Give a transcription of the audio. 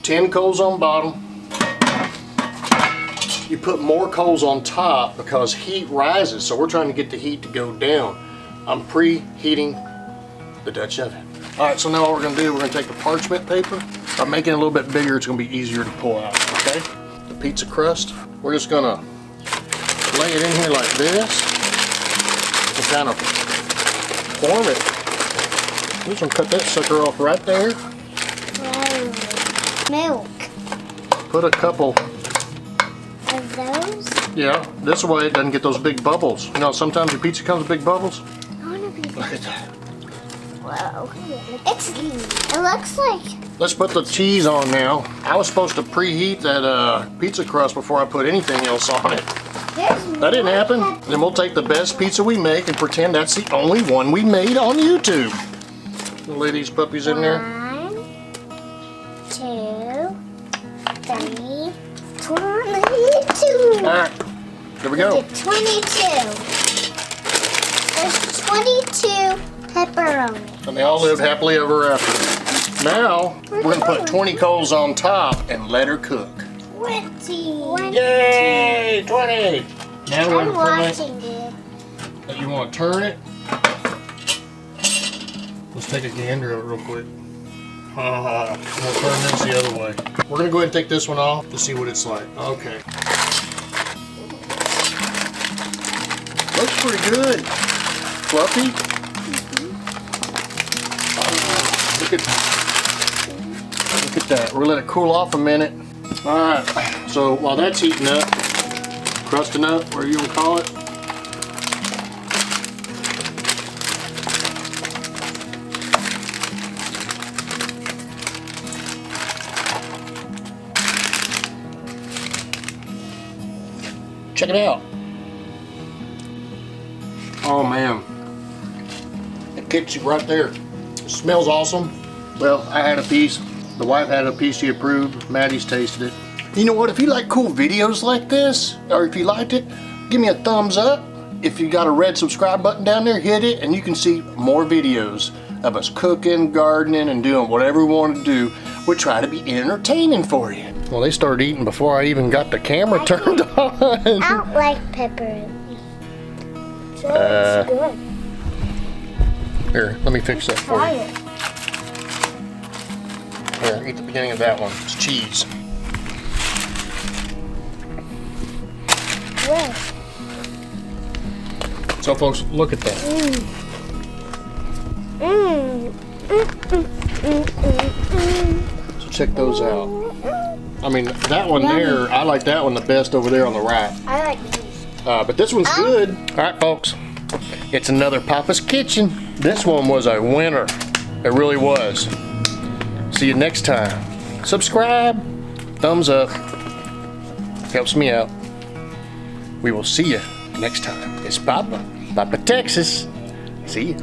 10 coals on bottom. You put more coals on top because heat rises, so we're trying to get the heat to go down. I'm preheating the Dutch oven. All right, so now what we're gonna do, we're gonna take the parchment paper. By making it a little bit bigger, it's gonna be easier to pull out, okay? The pizza crust, we're just gonna lay it in here like this and kind of form it. We're just gonna cut that sucker off right there. Milk. Put a couple Of those? Yeah, this way it doesn't get those big bubbles. You know, sometimes your pizza comes with big bubbles. I want to be. Look at that. Whoa. It looks like. Let's put the cheese on now. I was supposed to preheat that pizza crust before I put anything else on it. That didn't happen. Then we'll take the best pizza we make and pretend that's the only one we made on YouTube. We'll lay these puppies in there. 1, 2, 3, 22. Alright, there we go. 22. There's 22 pepperoni. And they all live happily ever after. Now, we're going to put 20 coals on top and let her cook. 20. Yay! 20! Now we're I'm going watching it. to you want to turn it? Let's take a gander of it real quick. We'll turn this the other way. We're going to go ahead and take this one off to see what it's like. Okay. Looks pretty good. Fluffy. Look at that. We'll let it cool off a minute. Alright, so while that's heating up, crusting up, whatever you want to call it. Check it out. Oh man, it kicks you right there. It smells awesome. Well, I had a piece. The wife had a piece she approved. Maddie's tasted it. You know what? If you like cool videos like this, or if you liked it, give me a thumbs up. If you got a red subscribe button down there, hit it, and you can see more videos of us cooking, gardening, and doing whatever we want to do. We'll try to be entertaining for you. Well, they started eating before I even got the camera turned on. I don't like pepperoni. So it's good. Here, let me fix that for Try you. it. Here, eat the beginning of that one. It's cheese. Where? So folks, look at that. So check those out. I mean, that one there, I like that one the best over there on the right. I like these. But this one's good. All right, folks. It's another Papa's Kitchen. This one was a winner. It really was. See you next time. Subscribe. Thumbs up. Helps me out. We will see you next time. It's Papa. Papa, Texas. See ya.